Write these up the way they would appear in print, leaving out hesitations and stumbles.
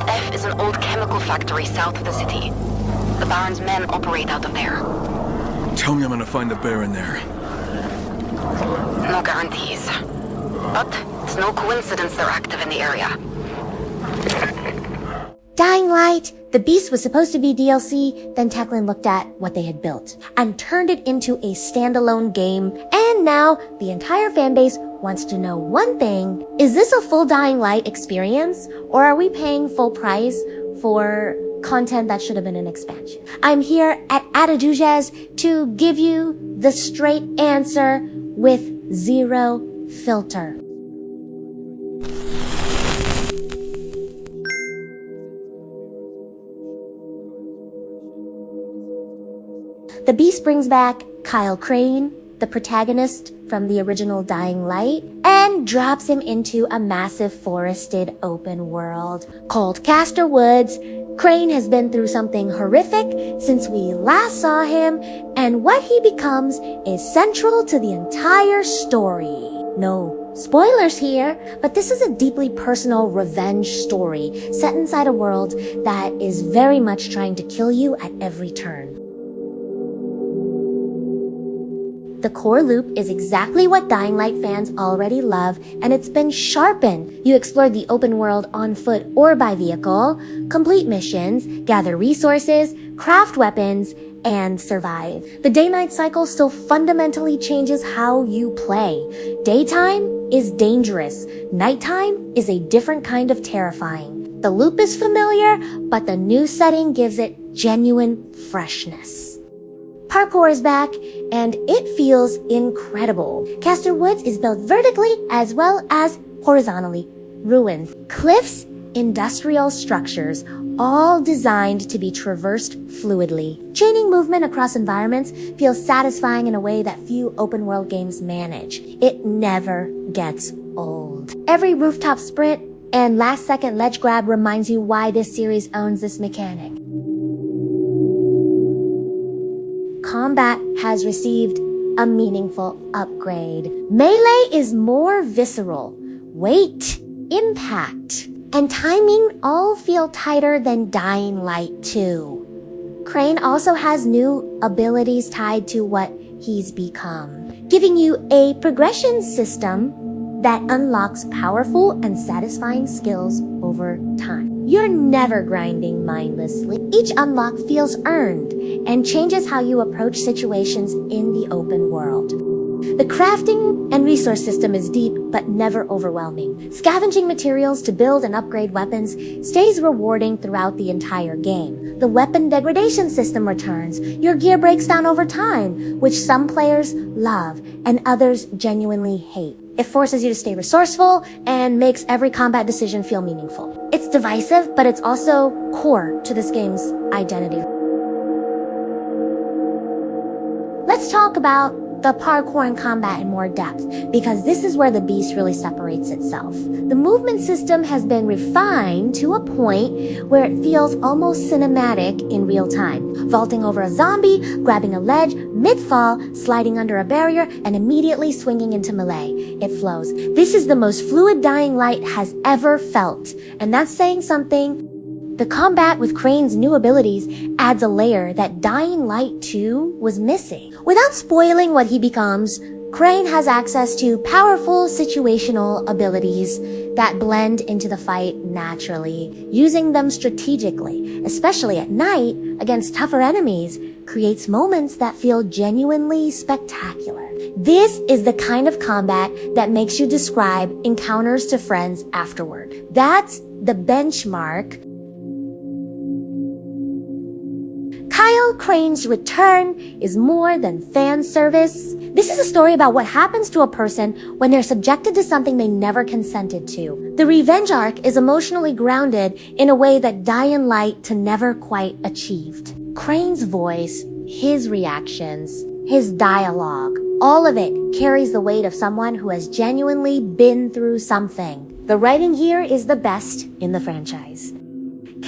F is an old chemical factory south of the city. The Baron's men operate out of there. Tell me I'm gonna find the bear in there. No guarantees. But it's no coincidence they're active in the area. Dying Light. The Beast was supposed to be DLC, then Techland looked at what they had built and turned it into a standalone game, and now the entire fanbase wants to know one thing. Is this a full Dying Light experience, or are we paying full price for content that should have been an expansion? I'm here at Adoogez to give you the straight answer with zero filter. The Beast brings back Kyle Crane, the protagonist from the original Dying Light, and drops him into a massive forested open world called Castor Woods. Crane has been through something horrific since we last saw him, and what he becomes is central to the entire story. No spoilers here, but this is a deeply personal revenge story set inside a world that is very much trying to kill you at every turn. The core loop is exactly what Dying Light fans already love, and it's been sharpened. You explore the open world on foot or by vehicle, complete missions, gather resources, craft weapons, and survive. The day-night cycle still fundamentally changes how you play. Daytime is dangerous. Nighttime is a different kind of terrifying. The loop is familiar, but the new setting gives it genuine freshness. Parkour is back, and it feels incredible. Castor Woods is built vertically as well as horizontally. Ruins, cliffs, industrial structures, all designed to be traversed fluidly. Chaining movement across environments feels satisfying in a way that few open-world games manage. It never gets old. Every rooftop sprint and last-second ledge grab reminds you why this series owns this mechanic. Combat has received a meaningful upgrade. Melee is more visceral. Weight, impact, and timing all feel tighter than Dying Light 2. Crane also has new abilities tied to what he's become, giving you a progression system that unlocks powerful and satisfying skills over time. You're never grinding mindlessly. Each unlock feels earned and changes how you approach situations in the open world. The crafting and resource system is deep but never overwhelming. Scavenging materials to build and upgrade weapons stays rewarding throughout the entire game. The weapon degradation system returns. Your gear breaks down over time, which some players love and others genuinely hate. It forces you to stay resourceful and makes every combat decision feel meaningful. It's divisive, but it's also core to this game's identity. Let's talk about the parkour and combat in more depth, because this is where the Beast really separates itself. The movement system has been refined to a point where it feels almost cinematic in real time. Vaulting over a zombie, grabbing a ledge, mid-fall, sliding under a barrier, and immediately swinging into melee. It flows. This is the most fluid Dying Light has ever felt, and that's saying something. The combat with Crane's new abilities adds a layer that Dying Light 2 was missing. Without spoiling what he becomes, Crane has access to powerful situational abilities that blend into the fight naturally. Using them strategically, especially at night against tougher enemies, creates moments that feel genuinely spectacular. This is the kind of combat that makes you describe encounters to friends afterward. That's the benchmark. Kyle Crane's return is more than fan service. This is a story about what happens to a person when they're subjected to something they never consented to. The revenge arc is emotionally grounded in a way that Dying Light never quite achieved. Crane's voice, his reactions, his dialogue, all of it carries the weight of someone who has genuinely been through something. The writing here is the best in the franchise.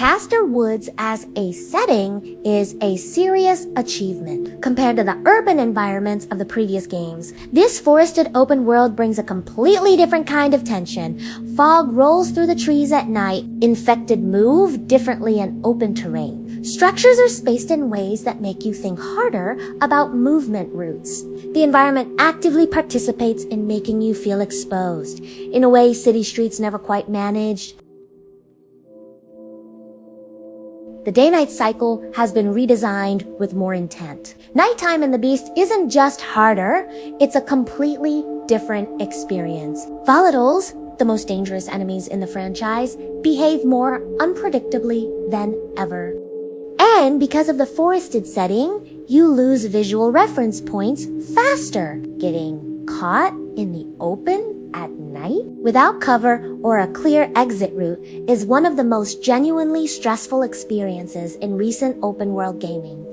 Castor Woods as a setting is a serious achievement. Compared to the urban environments of the previous games, this forested open world brings a completely different kind of tension. Fog rolls through the trees at night, infected move differently in open terrain. Structures are spaced in ways that make you think harder about movement routes. The environment actively participates in making you feel exposed, in a way city streets never quite managed. The day-night cycle has been redesigned with more intent. Nighttime in the Beast isn't just harder, it's a completely different experience. Volatiles, the most dangerous enemies in the franchise, behave more unpredictably than ever. And because of the forested setting, you lose visual reference points faster. Getting caught in the open at night without cover or a clear exit route is one of the most genuinely stressful experiences in recent open world gaming.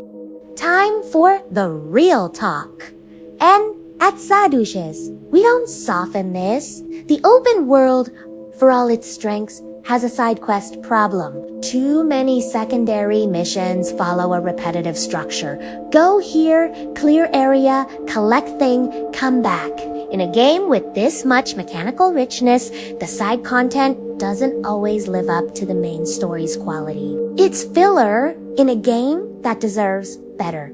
Time for the real talk. And at Adoogez, we don't soften this. The open world, for all its strengths, has a side quest problem. Too many secondary missions follow a repetitive structure. Go here, clear area, collect thing, come back. In a game with this much mechanical richness, the side content doesn't always live up to the main story's quality. It's filler in a game that deserves better.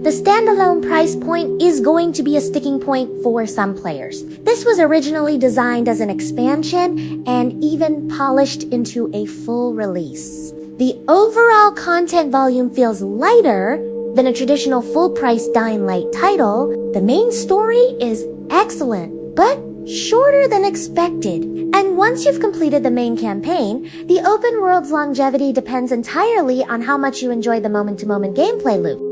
The standalone price point is going to be a sticking point for some players. This was originally designed as an expansion and even polished into a full release. The overall content volume feels lighter than a traditional full-price Dying Light title. The main story is excellent, but shorter than expected. And once you've completed the main campaign, the open world's longevity depends entirely on how much you enjoy the moment-to-moment gameplay loop.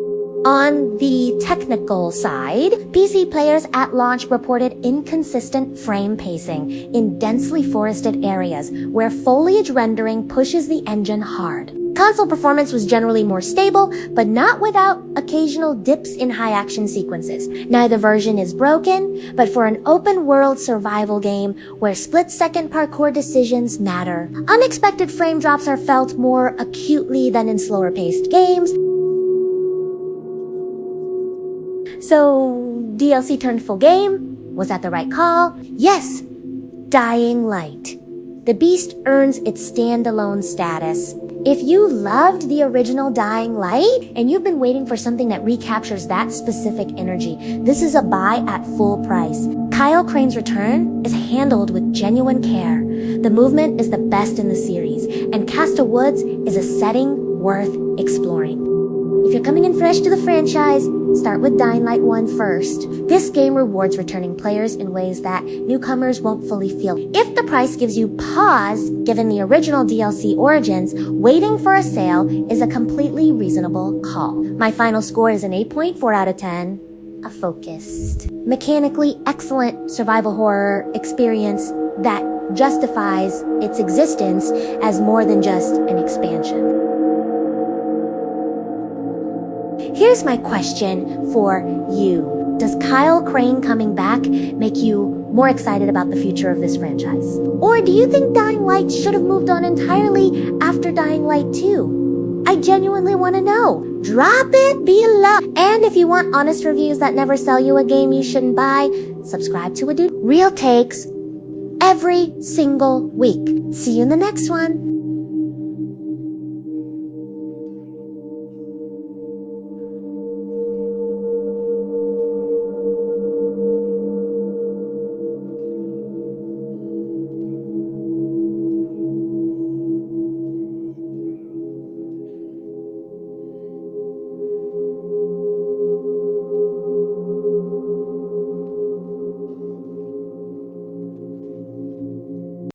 On the technical side, PC players at launch reported inconsistent frame pacing in densely forested areas where foliage rendering pushes the engine hard. Console performance was generally more stable, but not without occasional dips in high-action sequences. Neither version is broken, but for an open-world survival game where split-second parkour decisions matter, unexpected frame drops are felt more acutely than in slower-paced games. So, DLC turned full game? Was that the right call? Yes! Dying Light. The Beast earns its standalone status. If you loved the original Dying Light, and you've been waiting for something that recaptures that specific energy, this is a buy at full price. Kyle Crane's return is handled with genuine care. The movement is the best in the series, and Castor Woods is a setting worth exploring. If you're coming in fresh to the franchise, start with Dying Light 1 first. This game rewards returning players in ways that newcomers won't fully feel. If the price gives you pause, given the original DLC Origins, waiting for a sale is a completely reasonable call. My final score is an 8.4 out of 10. A focused, mechanically excellent survival horror experience that justifies its existence as more than just an expansion. Here's my question for you. Does Kyle Crane coming back make you more excited about the future of this franchise? Or do you think Dying Light should have moved on entirely after Dying Light 2? I genuinely want to know. Drop it below. And if you want honest reviews that never sell you a game you shouldn't buy, subscribe to Adoogez. Real takes every single week. See you in the next one.